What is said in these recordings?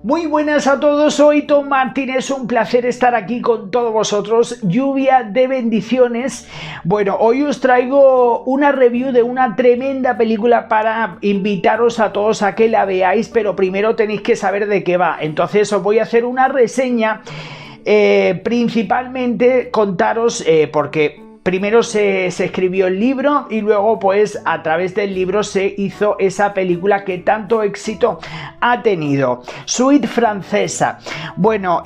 Muy buenas a todos, soy Tom Martínez, un placer estar aquí con todos vosotros, lluvia de bendiciones. Bueno, hoy os traigo una review de una tremenda película para invitaros a todos a que la veáis, pero primero tenéis que saber de qué va. Entonces os voy a hacer una reseña, principalmente contaros, porque primero se escribió el libro y luego pues a través del libro se hizo esa película que tanto éxito ha tenido, Suite Francesa. Bueno,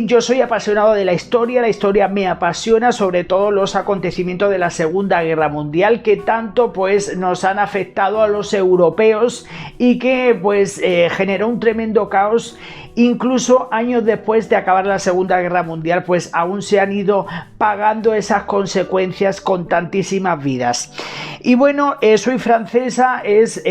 yo soy apasionado de la historia me apasiona, sobre todo los acontecimientos de la Segunda Guerra Mundial que tanto pues nos han afectado a los europeos y que pues generó un tremendo caos. Incluso años después de acabar la Segunda Guerra Mundial, pues aún se han ido pagando esas consecuencias con tantísimas vidas. Y bueno, Soy Francesa es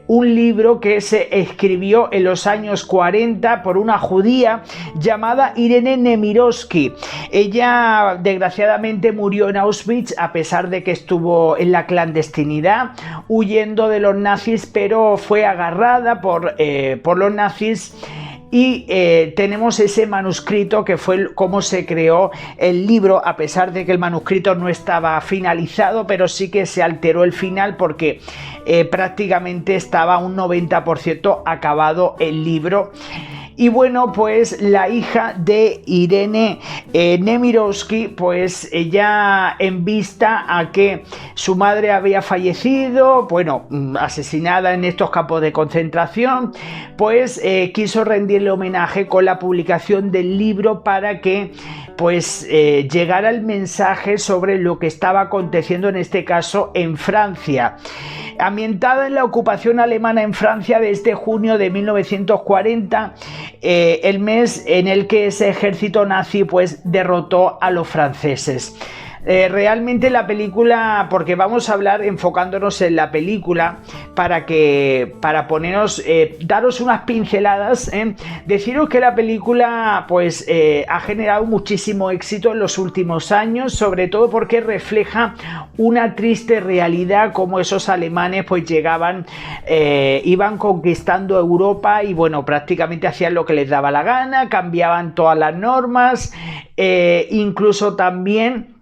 un libro que se escribió en los años 40 por una judía llamada Irene Nemirovsky. Ella desgraciadamente murió en Auschwitz a pesar de que estuvo en la clandestinidad huyendo de los nazis, pero fue agarrada por los nazis. Y tenemos ese manuscrito que fue cómo se creó el libro, a pesar de que el manuscrito no estaba finalizado, pero sí que se alteró el final porque prácticamente estaba un 90% acabado el libro. Y bueno, pues la hija de Irene Nemirovsky, pues ella, en vista a que su madre había fallecido, bueno, asesinada en estos campos de concentración, pues quiso rendirle homenaje con la publicación del libro para que pues llegara el mensaje sobre lo que estaba aconteciendo en este caso en Francia. Ambientada en la ocupación alemana en Francia desde junio de 1940, el mes en el que ese ejército nazi pues derrotó a los franceses. Realmente la película, porque vamos a hablar enfocándonos en la película para ponernos, daros unas pinceladas, deciros que la película pues ha generado muchísimo éxito en los últimos años, sobre todo porque refleja una triste realidad, como esos alemanes pues llegaban, iban conquistando Europa y bueno, prácticamente hacían lo que les daba la gana, cambiaban todas las normas, incluso también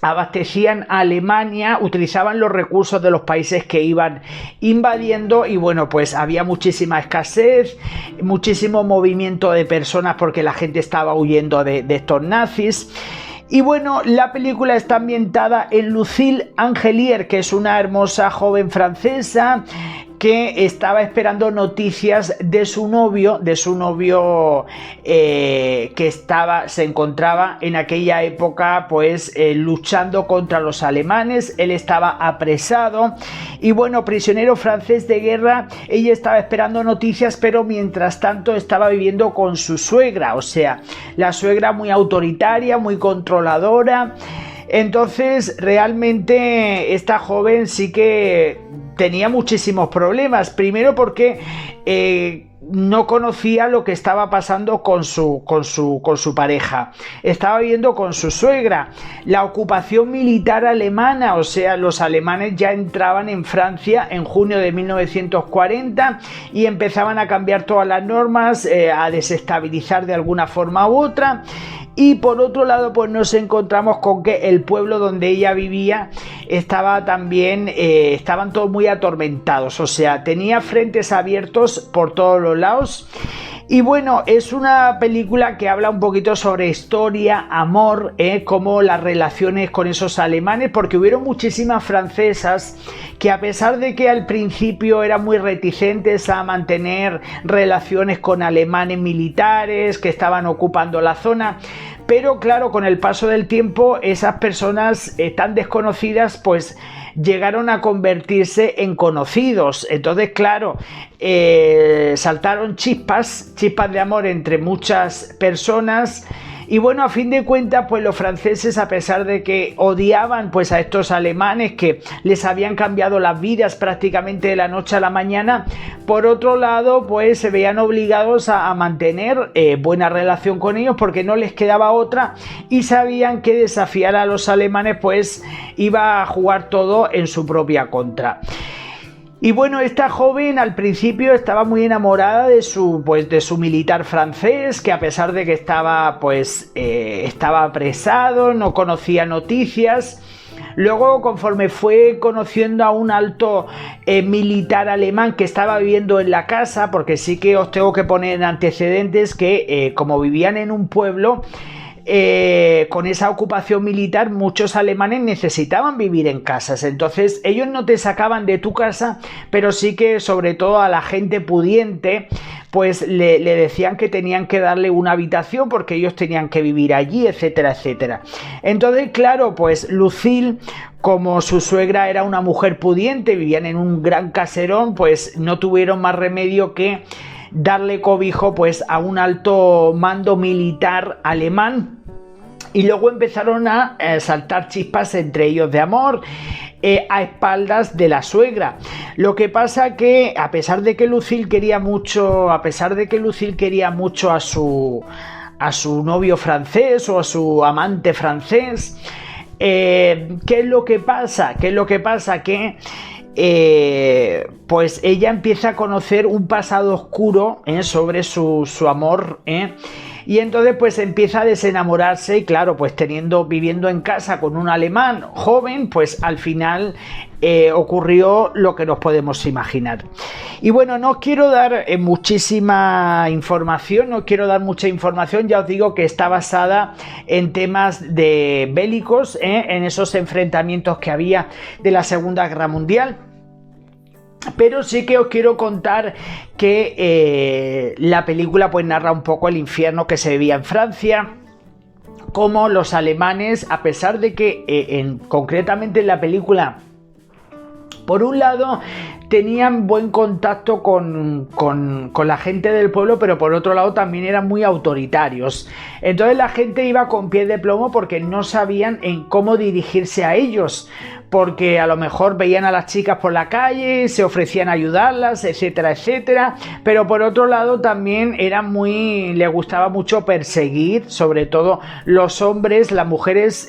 abastecían a Alemania, utilizaban los recursos de los países que iban invadiendo y bueno, pues había muchísima escasez, muchísimo movimiento de personas porque la gente estaba huyendo de estos nazis. Y bueno, la película está ambientada en Lucille Angelier, que es una hermosa joven francesa que estaba esperando noticias de su novio que se encontraba en aquella época pues luchando contra los alemanes. Él estaba apresado y bueno, prisionero francés de guerra. Ella estaba esperando noticias, pero mientras tanto estaba viviendo con su suegra, o sea, la suegra muy autoritaria, muy controladora. Entonces realmente esta joven sí que tenía muchísimos problemas, primero porque no conocía lo que estaba pasando con su pareja, estaba viviendo con su suegra, la ocupación militar alemana, o sea, los alemanes ya entraban en Francia en junio de 1940 y empezaban a cambiar todas las normas, a desestabilizar de alguna forma u otra. Y por otro lado pues nos encontramos con que el pueblo donde ella vivía estaba también, estaban todos muy atormentados, o sea, tenía frentes abiertos por todos los lados. Y bueno, es una película que habla un poquito sobre historia, amor, como las relaciones con esos alemanes, porque hubieron muchísimas francesas que, a pesar de que al principio eran muy reticentes a mantener relaciones con alemanes militares que estaban ocupando la zona, pero claro, con el paso del tiempo esas personas tan desconocidas pues llegaron a convertirse en conocidos. Entonces claro, saltaron chispas de amor entre muchas personas. Y bueno, a fin de cuentas, pues los franceses, a pesar de que odiaban pues a estos alemanes que les habían cambiado las vidas prácticamente de la noche a la mañana, por otro lado, pues se veían obligados a mantener buena relación con ellos porque no les quedaba otra y sabían que desafiar a los alemanes pues iba a jugar todo en su propia contra. Y bueno, esta joven al principio estaba muy enamorada de su militar francés, que a pesar de que estaba apresado, no conocía noticias. Luego, conforme fue conociendo a un alto militar alemán que estaba viviendo en la casa, porque sí que os tengo que poner en antecedentes que como vivían en un pueblo, con esa ocupación militar, muchos alemanes necesitaban vivir en casas. Entonces ellos no te sacaban de tu casa, pero sí que sobre todo a la gente pudiente pues le decían que tenían que darle una habitación porque ellos tenían que vivir allí, etcétera, etcétera. Entonces, claro, pues Lucille, como su suegra era una mujer pudiente, vivían en un gran caserón, pues no tuvieron más remedio que darle cobijo pues a un alto mando militar alemán, y luego empezaron a saltar chispas entre ellos de amor a espaldas de la suegra. Lo que pasa que a pesar de que Lucille quería mucho a su novio francés o a su amante francés, ¿qué es lo que pasa? Que pues ella empieza a conocer un pasado oscuro sobre su amor, y entonces pues empieza a desenamorarse, y claro, pues viviendo en casa con un alemán joven, pues al final ocurrió lo que nos podemos imaginar. Y bueno, no os quiero dar mucha información, ya os digo que está basada en temas de bélicos, en esos enfrentamientos que había de la Segunda Guerra Mundial. Pero sí que os quiero contar que la película pues narra un poco el infierno que se vivía en Francia, como los alemanes, a pesar de que concretamente en la película, por un lado, tenían buen contacto con la gente del pueblo, pero por otro lado también eran muy autoritarios. Entonces la gente iba con pies de plomo porque no sabían en cómo dirigirse a ellos, porque a lo mejor veían a las chicas por la calle, se ofrecían a ayudarlas, etcétera, etcétera, pero por otro lado también les gustaba mucho perseguir, sobre todo los hombres. Las mujeres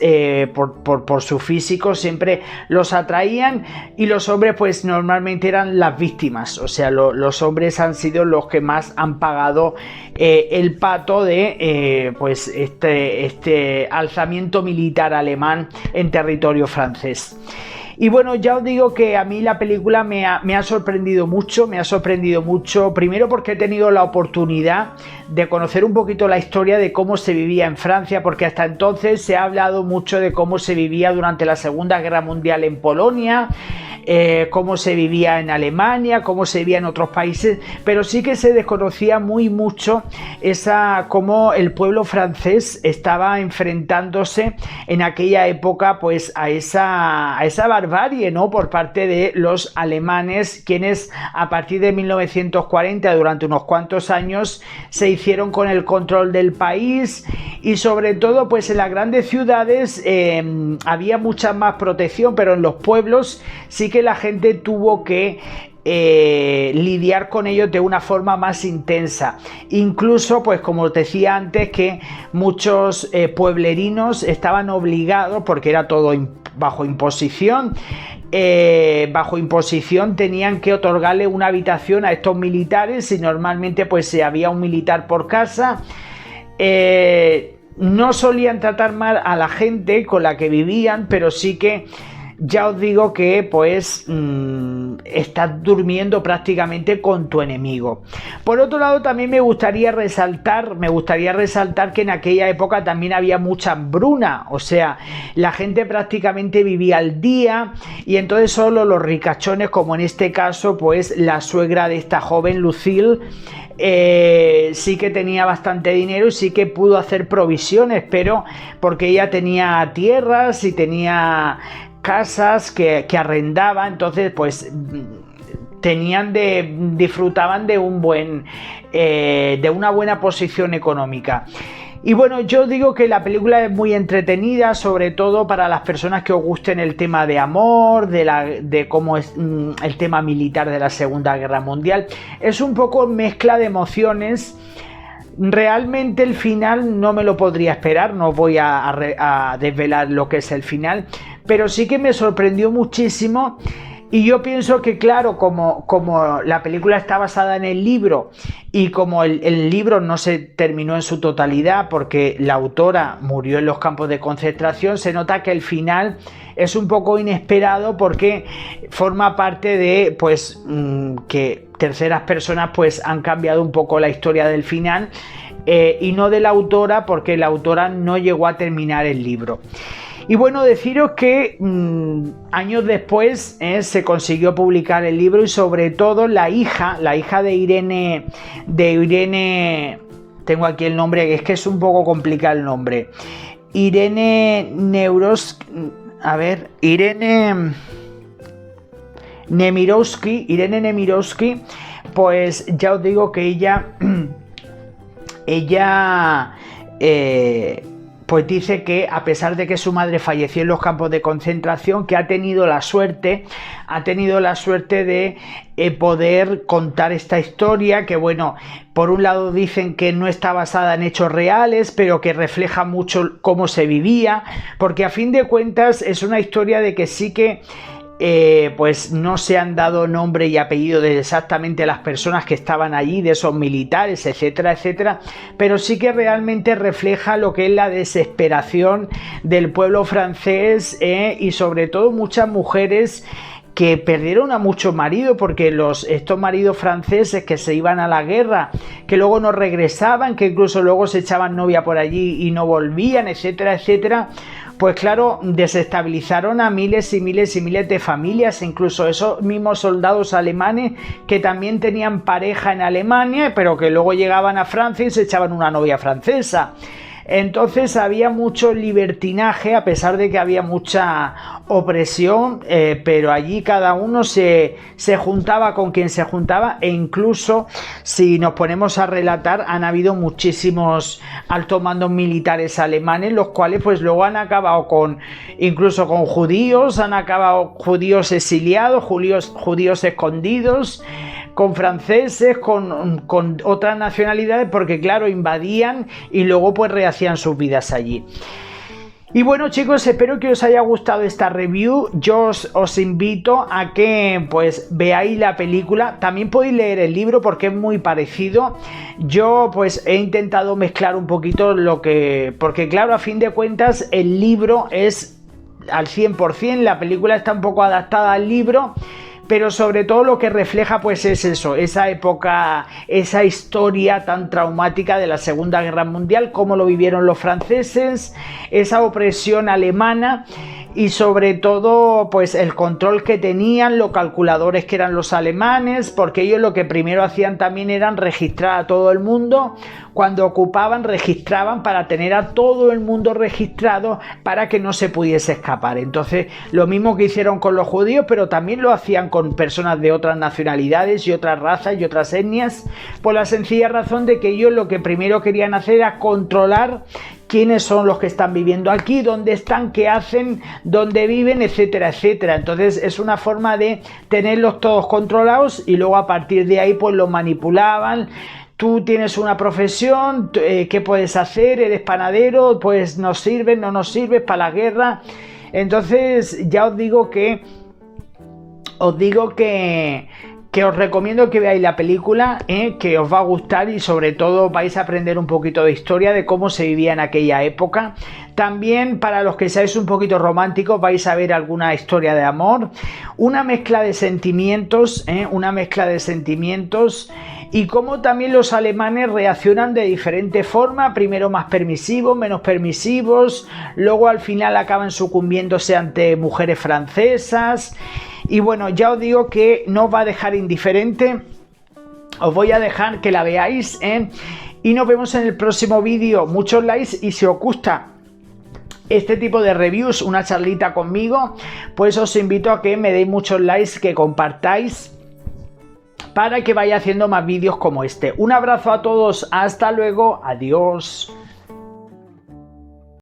por su físico siempre los atraían, y los hombres pues normalmente eran las víctimas. O sea, los hombres han sido los que más han pagado el pato de pues este alzamiento militar alemán en territorio francés. Y bueno, ya os digo que a mí la película me ha sorprendido mucho, primero porque he tenido la oportunidad de conocer un poquito la historia de cómo se vivía en Francia, porque hasta entonces se ha hablado mucho de cómo se vivía durante la Segunda Guerra Mundial en Polonia, cómo se vivía en Alemania, cómo se vivía en otros países, pero sí que se desconocía mucho cómo el pueblo francés estaba enfrentándose en aquella época pues a esa barbarie, ¿no?, por parte de los alemanes, quienes a partir de 1940, durante unos cuantos años, se hicieron con el control del país, y sobre todo pues en las grandes ciudades había mucha más protección, pero en los pueblos sí que la gente tuvo que lidiar con ellos de una forma más intensa. Incluso, pues como os decía antes, que muchos pueblerinos estaban obligados, porque era todo bajo imposición, tenían que otorgarle una habitación a estos militares, y normalmente pues había un militar por casa. No solían tratar mal a la gente con la que vivían, pero sí que ya os digo que pues estás durmiendo prácticamente con tu enemigo. Por otro lado, también me gustaría resaltar que en aquella época también había mucha hambruna, o sea, la gente prácticamente vivía al día, y entonces solo los ricachones, como en este caso pues la suegra de esta joven Lucille, sí que tenía bastante dinero y sí que pudo hacer provisiones, pero porque ella tenía tierras y tenía casas que arrendaba, entonces pues disfrutaban de una buena posición económica. Y bueno, yo digo que la película es muy entretenida, sobre todo para las personas que os gusten el tema de amor, de cómo es el tema militar de la Segunda Guerra Mundial. Es un poco mezcla de emociones. Realmente el final no me lo podría esperar, no voy a desvelar lo que es el final, pero sí que me sorprendió muchísimo Y yo pienso que, claro, como la película está basada en el libro y como el libro no se terminó en su totalidad porque la autora murió en los campos de concentración, se nota que el final es un poco inesperado porque forma parte de, pues, que terceras personas pues han cambiado un poco la historia del final y no de la autora, porque la autora no llegó a terminar el libro. Y bueno, deciros que años después se consiguió publicar el libro y sobre todo la hija de Irene, tengo aquí el nombre, es que es un poco complicado el nombre, Irene Nemirovsky, pues ya os digo que ella pues dice que a pesar de que su madre falleció en los campos de concentración, que ha tenido la suerte de poder contar esta historia, que bueno, por un lado dicen que no está basada en hechos reales, pero que refleja mucho cómo se vivía, porque a fin de cuentas es una historia de que sí que pues no se han dado nombre y apellido de exactamente las personas que estaban allí, de esos militares, etcétera, etcétera, pero sí que realmente refleja lo que es la desesperación del pueblo francés y sobre todo muchas mujeres que perdieron a muchos maridos, porque estos maridos franceses que se iban a la guerra, que luego no regresaban, que incluso luego se echaban novia por allí y no volvían, etcétera, etcétera, pues claro, desestabilizaron a miles y miles y miles de familias, incluso esos mismos soldados alemanes que también tenían pareja en Alemania, pero que luego llegaban a Francia y se echaban una novia francesa. Entonces había mucho libertinaje, a pesar de que había mucha opresión, pero allí cada uno se juntaba con quien se juntaba, e incluso si nos ponemos a relatar, han habido muchísimos altos mandos militares alemanes, los cuales pues luego han acabado incluso con judíos, han acabado judíos exiliados, judíos escondidos, con franceses, con otras nacionalidades, porque claro, invadían y luego pues rehacían sus vidas allí. Y bueno, chicos, espero que os haya gustado esta review. Yo os invito a que pues veáis la película. También podéis leer el libro porque es muy parecido. Yo pues he intentado mezclar un poquito porque claro, a fin de cuentas el libro es al 100%, la película está un poco adaptada al libro, pero sobre todo lo que refleja pues es eso, esa época, esa historia tan traumática de la Segunda Guerra Mundial, cómo lo vivieron los franceses, esa opresión alemana y sobre todo pues el control que tenían, los calculadores que eran los alemanes, porque ellos lo que primero hacían también eran registrar a todo el mundo. Cuando ocupaban, registraban para tener a todo el mundo registrado para que no se pudiese escapar. Entonces, lo mismo que hicieron con los judíos, pero también lo hacían con personas de otras nacionalidades y otras razas y otras etnias, por la sencilla razón de que ellos lo que primero querían hacer era controlar quiénes son los que están viviendo aquí, dónde están, qué hacen, dónde viven, etcétera, etcétera. Entonces es una forma de tenerlos todos controlados y luego a partir de ahí pues los manipulaban. Tú tienes una profesión, ¿qué puedes hacer? ¿Eres panadero? Pues nos sirves, no nos sirves para la guerra. Entonces ya os digo que os recomiendo que veáis la película, que os va a gustar y sobre todo vais a aprender un poquito de historia de cómo se vivía en aquella época. También para los que seáis un poquito románticos vais a ver alguna historia de amor, una mezcla de sentimientos, y cómo también los alemanes reaccionan de diferente forma, primero más permisivos, menos permisivos, luego al final acaban sucumbiéndose ante mujeres francesas. Y bueno, ya os digo que no os va a dejar indiferente, os voy a dejar que la veáis, y nos vemos en el próximo vídeo. Muchos likes, y si os gusta este tipo de reviews, una charlita conmigo, pues os invito a que me deis muchos likes, que compartáis, para que vaya haciendo más vídeos como este. Un abrazo a todos, hasta luego, adiós.